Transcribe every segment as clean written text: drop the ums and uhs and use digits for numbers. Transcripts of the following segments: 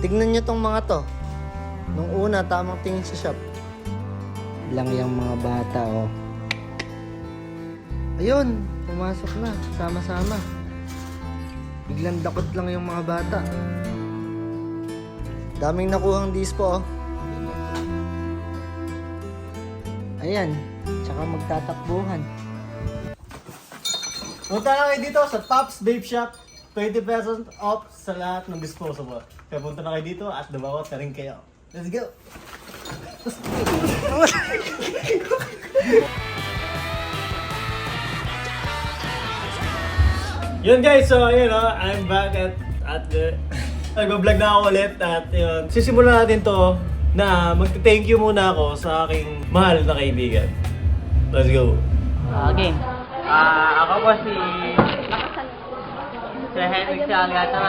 Tignan nyo tong mga to. Nung una, tamang tingin sa shop. Lang yung mga bata, oh. Ayun, pumasok na. Sama-sama. Biglang dakot lang yung mga bata. Daming nakuhang dispo, oh. Ayan, tsaka magtatakbuhan. Punta na kayo dito sa Pops Vape Shop. 20 pesos off sa lahat ng disposable. Kaya punta na kayo dito at dumawat na rin kayo. Let's go! Yun guys, so yun I'm back at the nagbablog na ako ulit at yun, sisimulan natin to na magte-thank you muna ako sa aking mahal na kaibigan. Let's go! Game. Ako po si Henrik Sialgata.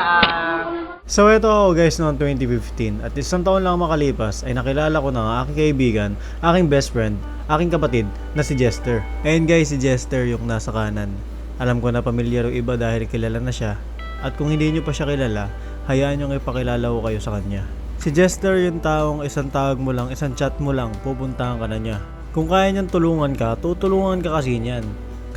So ito ako guys noong 2015 at isang taon lang makalipas ay nakilala ko na ang aking kaibigan, aking best friend, aking kapatid na si Jester. Ayun guys, si Jester yung nasa kanan. Alam ko na pamilyar yung iba dahil kilala na siya. At kung hindi nyo pa siya kilala, hayaan nyo ipakilala ko kayo sa kanya. Si Jester yung taong isang tawag mo lang, isang chat mo lang, pupuntahan ka na niya. Kung kaya niyang tulungan ka, tutulungan ka kasi niyan.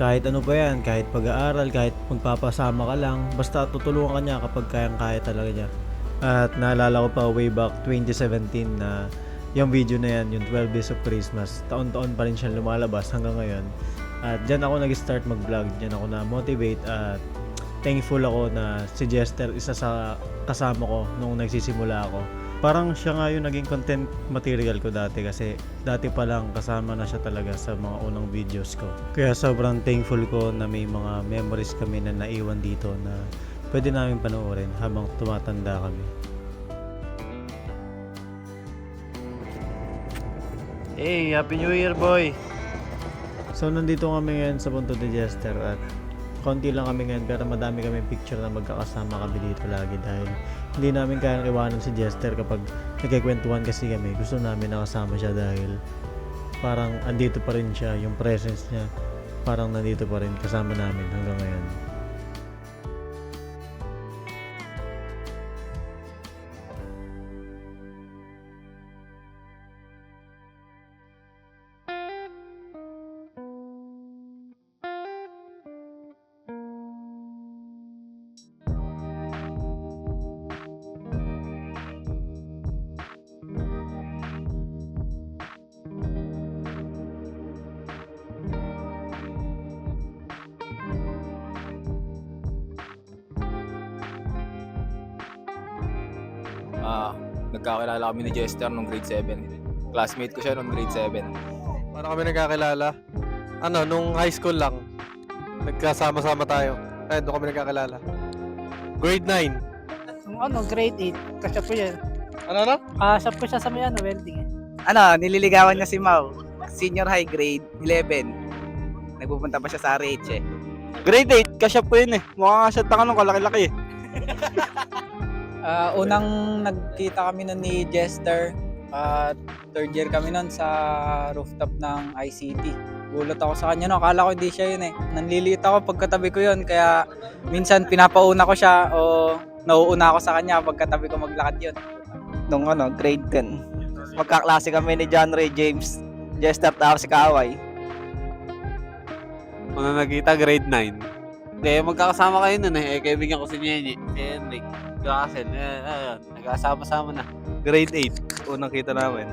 Kahit ano pa yan, kahit pag-aaral, kahit magpapasama ka lang, basta tutulungan ka niya kapag kayang-kaya talaga niya. At naalala ko pa way back 2017 na yung video na yan, yung 12 Days of Christmas, taon-taon pa rin siya lumalabas hanggang ngayon. At dyan ako nag-start mag-vlog, dyan ako na-motivate at thankful ako na si Jester isa sa kasama ko nung nagsisimula ako. Parang siya nga yung naging content material ko dati kasi dati pa lang kasama na siya talaga sa mga unang videos ko. Kaya sobrang thankful ko na may mga memories kami na naiwan dito na pwede namin panoorin habang tumatanda kami. Hey, Happy New Year boy! So nandito kami ngayon sa Punto de Jester at konti lang kami ngayon pero madami kami picture na magkakasama kami dito lagi dahil hindi namin kayang iwanan si Jester kapag nagkikwentuhan kasi kami. Gusto namin nakasama siya dahil parang andito pa rin siya, yung presence niya parang nandito pa rin kasama namin hanggang ngayon. Nagkakilala kami ni Jester nung grade 7. Classmate ko siya nung grade 7. Paano kami nagkakilala? Nung high school lang. Nagkasama-sama tayo. Ayun, doon kami nagkakilala. Grade 9. Grade 8. Kasya po yan. Ano? Kasya po siya sa may welding eh. Nililigawan niya si Mau. Senior high grade 11. Nagpupunta pa siya sa RH eh. Grade 8, kasya po yun eh. Mukha nga siya tangan nung kalaki-laki eh. Unang nagkita kami nun ni Jester, third year kami nun sa rooftop ng ICT. Gulat ako sa kanya, akala ko hindi siya yun eh. Nanliliit ako pagkatabi ko yun, kaya minsan pinapauna ko siya o nauuna ako sa kanya pagkatabi ko maglakad yun. Nung grade 10. Magkaklase kami ni John Ray James. Jester tawag si Kaaway. Una nagkita, grade 9. Kaya magkakasama kayo nun eh. Kaibigan ko si Nyenye, si Henrik. Kasil, nagkasama-sama na. Grade 8, unang kita namin.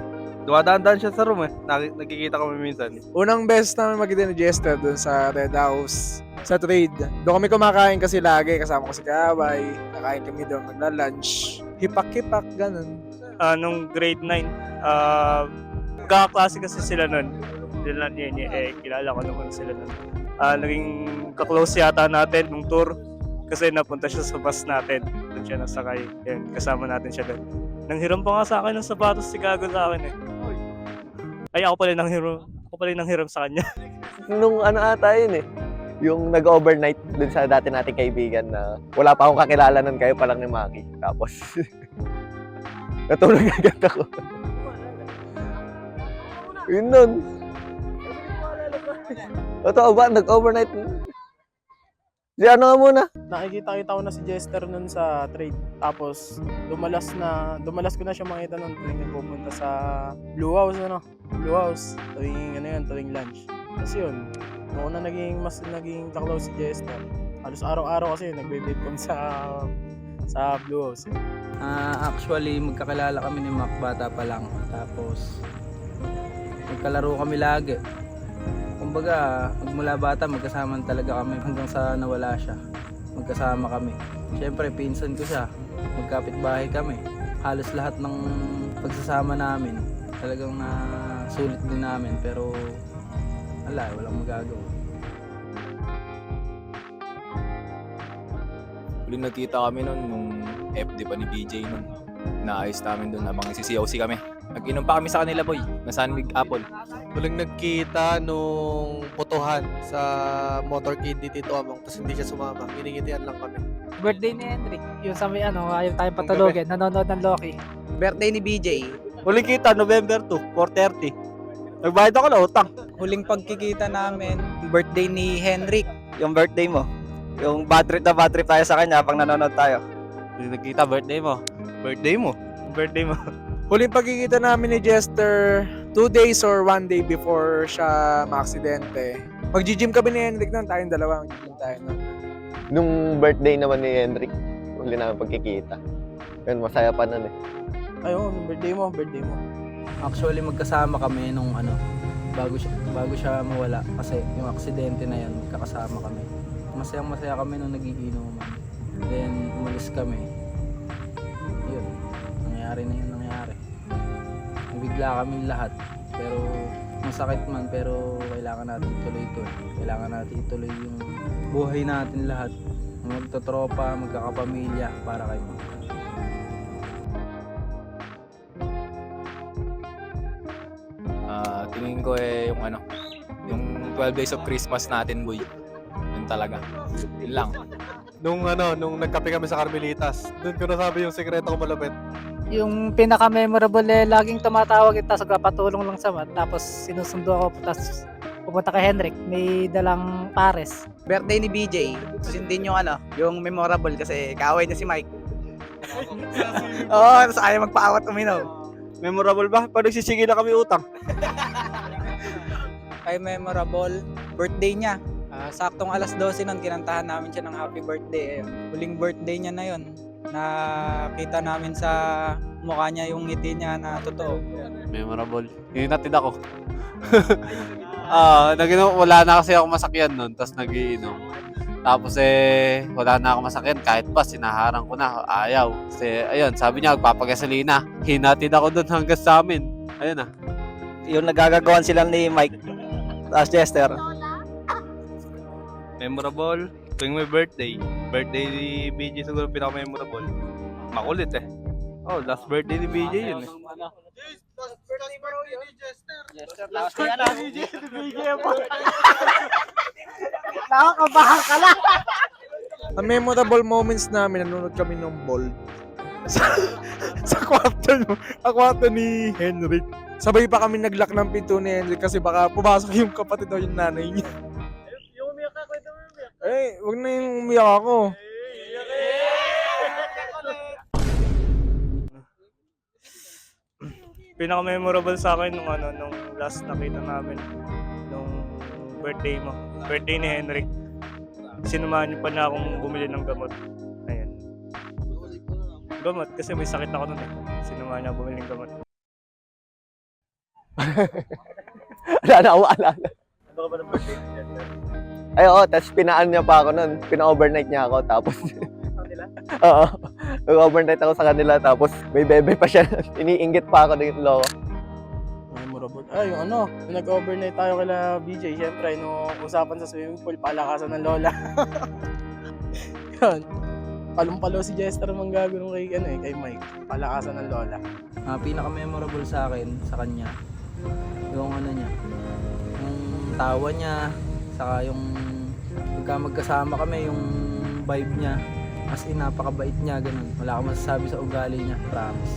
Dumadaan-daan siya sa room eh. Nagkikita kami minsan. Unang beses namin magkita ni Jester doon sa Red House, sa trade. Doon kami kumakain kasi lagi, kasama ko si Kaway. Nakain kami doon, magla-lunch. Hipak-hipak, ganun. Nung grade 9, kaklase kasi sila nun. Sila Nyenye, kilala ko naman sila nun. Naging kaklose yata natin nung tour. Kasi napunta siya sa bus natin. Doon siya nasakay. Yan, kasama natin siya doon. Nanghiram pa nga sa akin ng sapatos si Gago sa akin eh. Ay, ako pala nanghiram sa kanya. Nung ata yun eh. Yung nag-overnight dun sa dati nating kaibigan na wala pa akong kakilala nun, kayo pa lang ni Maki. Tapos, natulog agad ako. Yun nun. Totoo ba? Nag-overnight Si ano nga muna? Nakikita ko na si Jester nun sa trade. Tapos, dumalas ko na siya makita nun tuwing nagpupunta sa Blue House, Blue House. Tuwing lunch. Kasi yun, noon na mas naging kaklose si Jester. Halos araw-araw kasi nagbe-bake kami sa Blue House. Actually, magkakilala kami ni Mac bata pa lang. Tapos, magkalaro kami lagi. Kumbaga, magmula bata, magkasama talaga kami hanggang sa nawala siya. Magkasama kami. Siyempre, pinsan ko siya. Magkapit-bahay kami. Halos lahat ng pagsasama namin, talagang sulit din namin. Pero, walang magagawa. Huling nagkita kami nun, nung FD pa ni BJ nun. Naayos namin dun habang nagsisiyaw-si kami. Nag-inom pa kami sa kanila, boy. Na San Mig Apple. Huling nagkita nung putuhan sa motorcade ni Tito Among, tapos hindi siya sumama. Hiningitian lang kami. Birthday ni Henrik. Yung sa may ayaw tayong patulogin. Nanonood ng Loki. Birthday ni BJ. Huling kita, November 2, 4:30. Nagbayad ako na utang. Huling pagkikita namin, birthday ni Henrik. Yung birthday mo. Yung bad trip tayo sa kanya pag nanonood tayo. Hindi nagkita, birthday mo. Birthday mo. Birthday mo. Huling pagkikita namin ni Jester, 2 days or 1 day before siya maaksidente. Mag-gym kami ni Henrik nun, tayong dalawa, mag-gym tayo nun. Nung birthday naman ni Henrik, huli namin pagkikita. Yun, masaya pa nun eh. Ayun, birthday mo. Actually, magkasama kami nung bago siya mawala. Kasi yung aksidente na yan, magkakasama kami. Masayang-masaya kami nung nagiinuman. Then, umalis kami. Yun, nangyari. Nabigla kami lahat. Pero, masakit man, pero kailangan natin ituloy ito. Kailangan natin ituloy yung buhay natin lahat. Magtotropa, magkakapamilya para kay Mac. Tingin ko yung 12 days of Christmas natin, boy. Yun talaga. Yun lang. Nung nagkape kami sa Carmelitas, doon ko nasabi yung sekreto ko malapit. Yung pinaka-memorable laging tumatawag ito sa patulong lang sa mat. Tapos sinusundo ako, tapos pupunta kay Henrik, may dalang pares. Birthday ni BJ. Sundin yung memorable kasi kaaway niya si Mike. Oo, tapos ayaw magpaawat uminom. Memorable ba? Pag nagsisigi na kami utang. Kay memorable, birthday niya. Saktong alas 12 nun, kinantahan namin siya ng happy birthday. Huling birthday niya na yun. Nakita namin sa mukha niya yung ngiti niya na totoo. Memorable. Yung natid ako. Wala na kasi ako masakyan nun, tapos nagiinom. Tapos wala na ako masakyan, kahit pa sinaharang ko na, ayaw. Kasi ayun, sabi niya magpapagasolina. Hinatid ako doon hanggang sa amin. Ayun na. Yung nagagagawan sila ni Mike. Tapos Jester. Memorable, tuwing may birthday. Birthday ni BJ siguro pinaka-memorable. Makulit eh. Oh, last birthday ni BJ yun eh. Nakakabahan ka lang! Ang memorable moments namin, nanonood kami ng Bold. sa kwarto ni Henrik. Sabay pa kami naglock ng pinto ni Henrik kasi baka pumasok yung kapatid o yung nanay niya. Yung umiyak ka, kwento mo umiyak. Wag na yung umiyak ako. Pinaka-memorable sa akin nung last nakita namin nung birthday mo. Birthday ni Henrik. Sinumahan niyo pa na akong bumili ng gamot. Ayan. Gamot kasi may sakit ako nun eh. Sinumahan niya bumili ng gamot. Wala na ako maalala. Ano ka ba ng birthday ni Jester? Ay, oo, tapos pinaan niya pa ako nun. Pina-overnight niya ako, tapos... Kanila? Oo. Nag-overnight ako sa kanila, tapos may bebe pa siya. Iniinggit pa ako ng loko. Memorable. Yung nag-overnight tayo kala BJ, syempre, usapan sa swimming pool, palakasan ng lola. Yun. Palong-palo si Jester Manggago kay Mike. Palakasan ng lola. Pinaka-memorable sa akin, sa kanya, yung niya, yung tawa niya, saka yung pagka magkasama kami, yung vibe niya, as in napakabait niya, ganun. Wala akong masasabi sa ugali niya, promise.